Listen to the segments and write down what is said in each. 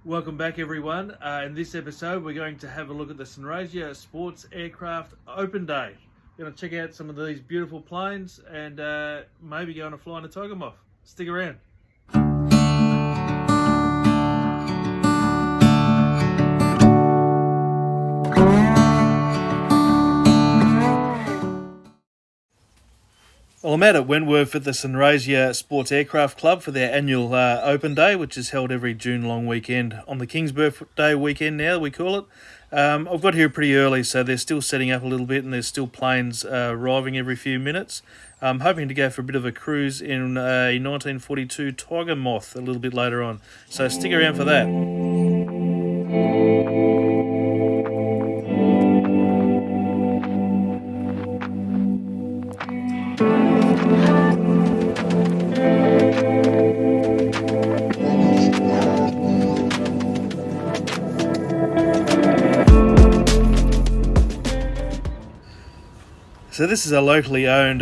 Welcome back, everyone. In this episode, we're going to have a look at the Sunraysia Sport Aircraft Open Day. We're going to check out some of these beautiful planes and maybe go on a fly in a Tiger Moth. Stick around. Well, I'm out at Wentworth at the Sunraysia Sport Aircraft Club for their annual Open Day, which is held every June long weekend. On the King's Birthday weekend now, we call it. I've got here pretty early, so they're still setting up a little bit and there's still planes arriving every few minutes. I'm hoping to go for a bit of a cruise in a 1942 Tiger Moth a little bit later on. So stick around for that. So this is a locally owned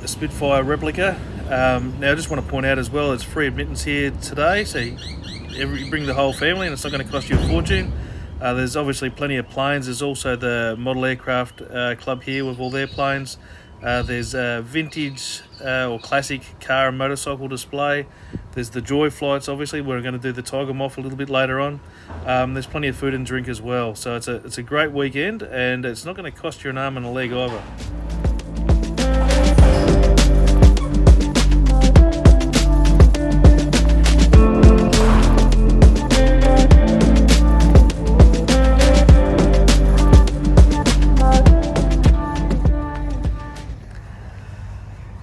Spitfire replica. Now I just want to point out as well, it's free admittance here today, so you bring the whole family and it's not going to cost you a fortune. There's obviously plenty of planes. There's also the Model Aircraft Club here with all their planes. There's a vintage or classic car and motorcycle display. There's the Joy flights, obviously. We're going to do the Tiger Moth a little bit later on. There's plenty of food and drink as well. So it's a great weekend and it's not going to cost you an arm and a leg either.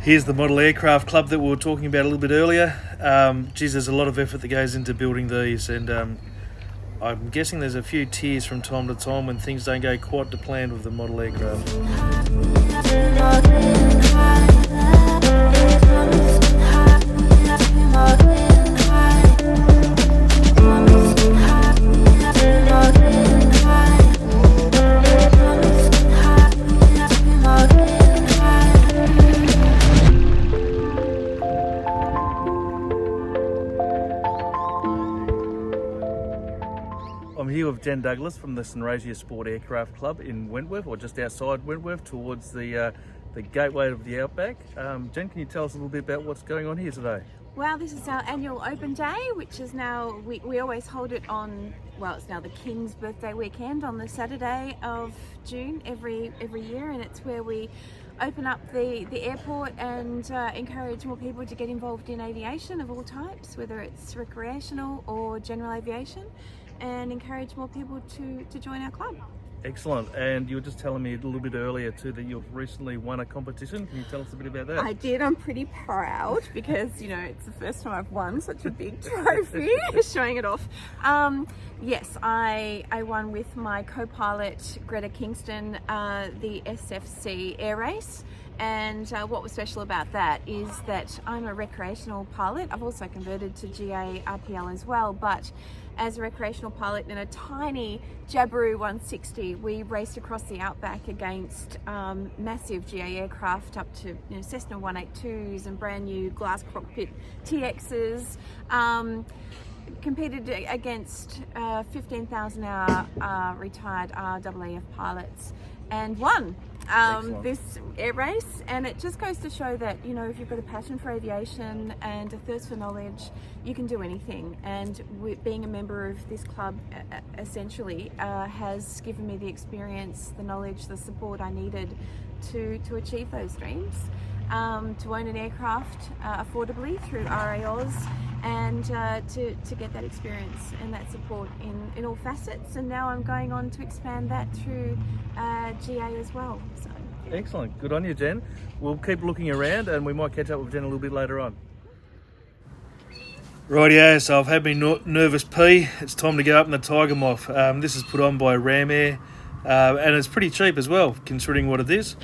Here's the Model Aircraft Club that we were talking about a little bit earlier. There's a lot of effort that goes into building these, and I'm guessing there's a few tears from time to time when things don't go quite to plan with the model aircraft. I'm here with Jen Douglas from the Sunraysia Sport Aircraft Club in Wentworth, or just outside Wentworth, towards the gateway of the Outback. Jen, can you tell us a little bit about what's going on here today? Well, this is our annual open day, which is now, we always hold it on, well, it's now the King's Birthday weekend on the Saturday of June every year, and it's where we open up the airport and encourage more people to get involved in aviation of all types, whether it's recreational or general aviation, and encourage more people to join our club. Excellent. And you were just telling me a little bit earlier too that you've recently won a competition. Can you tell us a bit about that? I did. I'm pretty proud because, you know, it's the first time I've won such a big trophy, showing it off. Yes, I won with my co-pilot Greta Kingston the SFC air race. And what was special about that is that I'm a recreational pilot. I've also converted to GA RPL as well, but as a recreational pilot in a tiny Jabiru 160, we raced across the Outback against massive GA aircraft up to, you know, Cessna 182s and brand new glass cockpit TXs. Competed against 15,000 hour retired RWWII pilots and won this air race. And it just goes to show that, you know, if you've got a passion for aviation and a thirst for knowledge, you can do anything. And being a member of this club essentially has given me the experience, the knowledge, the support I needed to achieve those dreams. To own an aircraft affordably through RAOs, and to get that experience and that support in all facets. And now I'm going on to expand that through GA as well. So, yeah. Excellent. Good on you, Jen. We'll keep looking around and we might catch up with Jen a little bit later on. Rightio, so I've had my nervous pee. It's time to go up in the Tiger Moth. This is put on by Ramair, and it's pretty cheap as well, considering what it is.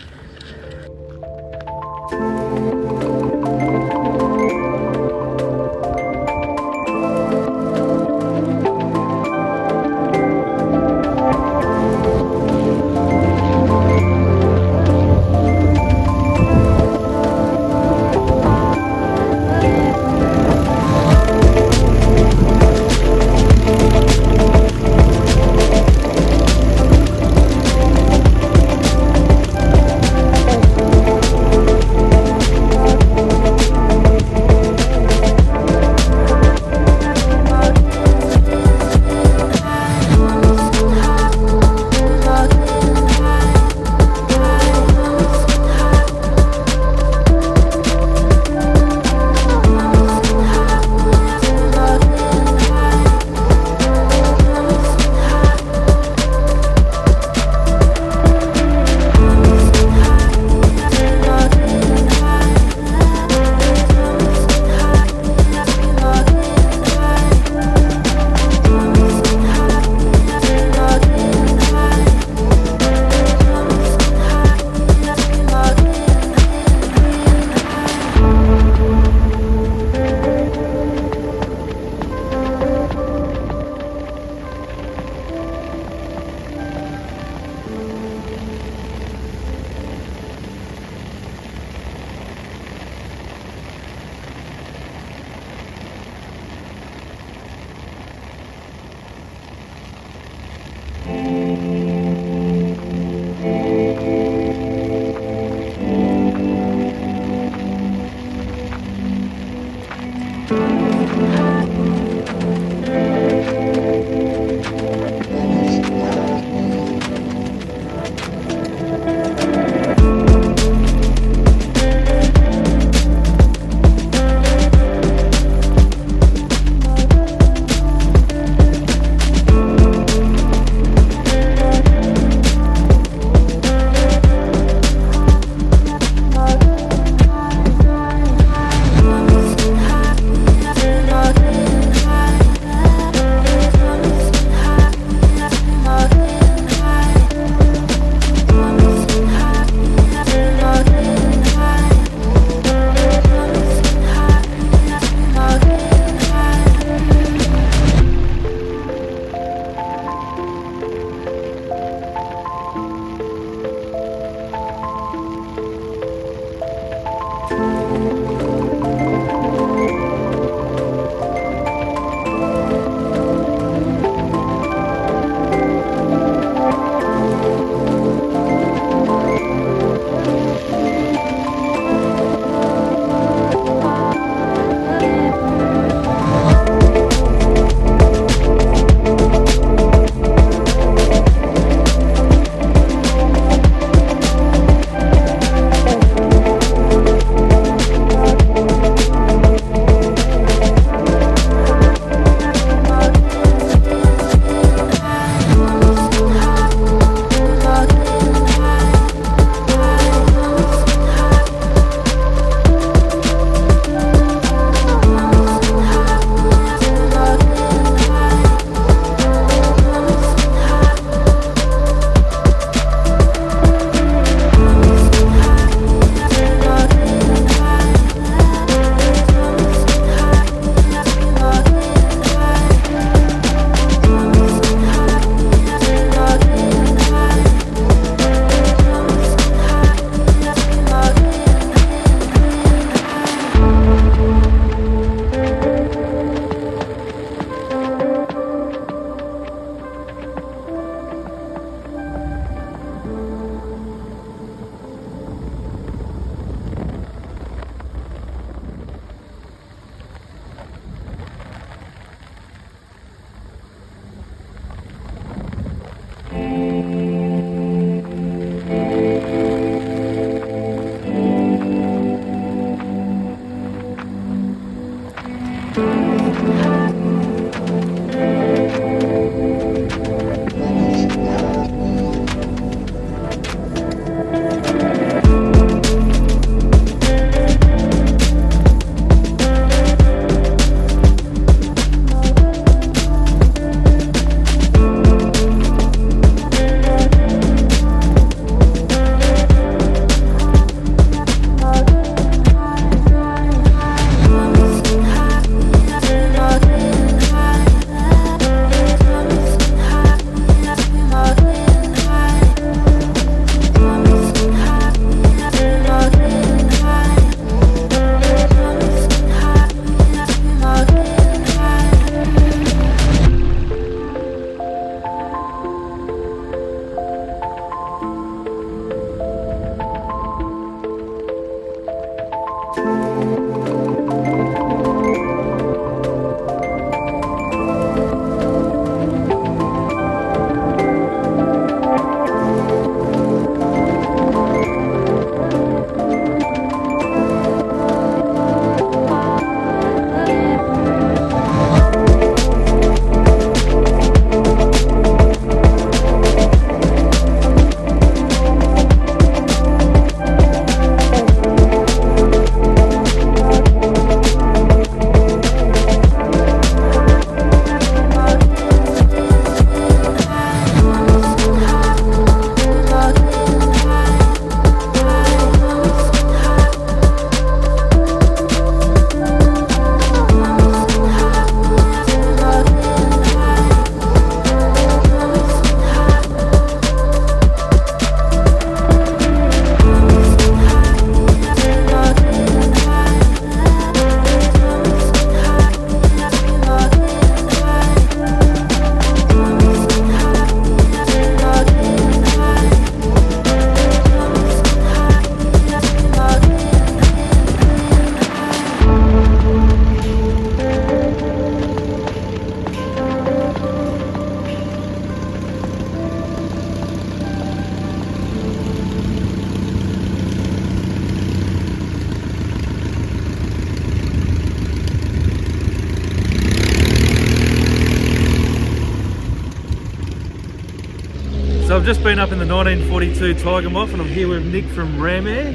I've just been up in the 1942 Tiger Moth, and I'm here with Nick from Ramair,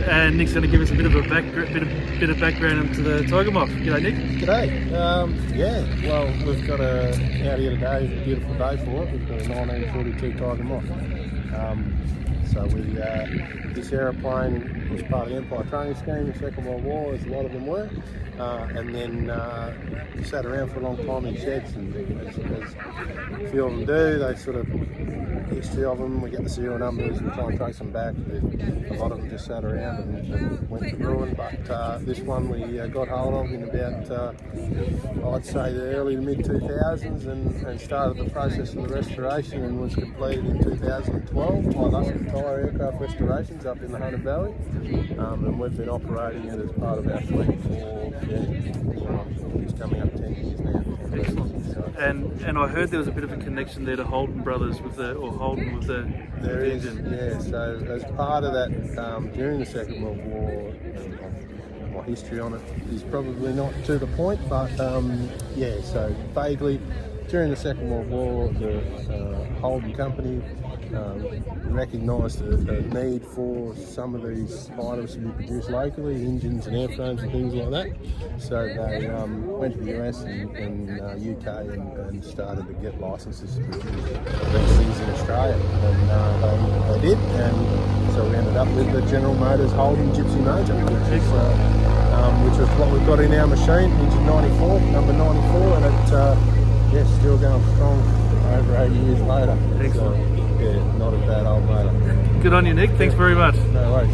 and Nick's going to give us a bit of background into the Tiger Moth. G'day, Nick. G'day. Yeah, well, we've got out here today. It's a beautiful day for it. We've got a 1942 Tiger Moth. This aeroplane was part of the Empire training scheme in the Second World War, as a lot of them were, and then sat around for a long time in sheds, and as a few of them do, they sort of, history of them, we get the serial numbers and try and trace them back. A lot of them just sat around and went to ruin, but this one we got hold of in about, I'd say, the early to mid-2000s, and started the process of the restoration, and was completed in 2012 by Tiger Aircraft Restorations up in the Hunter Valley, and we've been operating it as part of our fleet for, it's coming up 10 years now. Excellent. And I heard there was a bit of a connection there to Holden brothers with the engine. Yeah. So as part of that, during the Second World War, my history on it is probably not to the point, but so vaguely during the Second World War, the Holden company recognised a need for some of these items to be produced locally, engines and airframes and things like that. So they went to the US and UK and started to get licenses to produce these things in Australia, and they did, and so we ended up with the General Motors Holden Gypsy Motor, which was what we've got in our machine, engine 94, number 94, and it's still going strong over 8 years later. Excellent. So, not a bad old motor. Good on you, Nick. Thanks very much. No worries.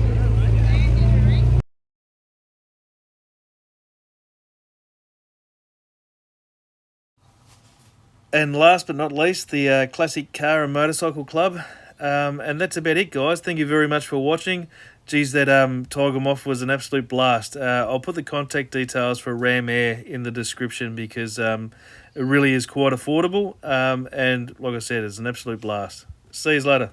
And last but not least, the Classic Car and Motorcycle Club. And that's about it, guys. Thank you very much for watching. Geez, that Tiger Moth was an absolute blast. I'll put the contact details for Ramair in the description, because it really is quite affordable. And like I said, it's an absolute blast. See you later.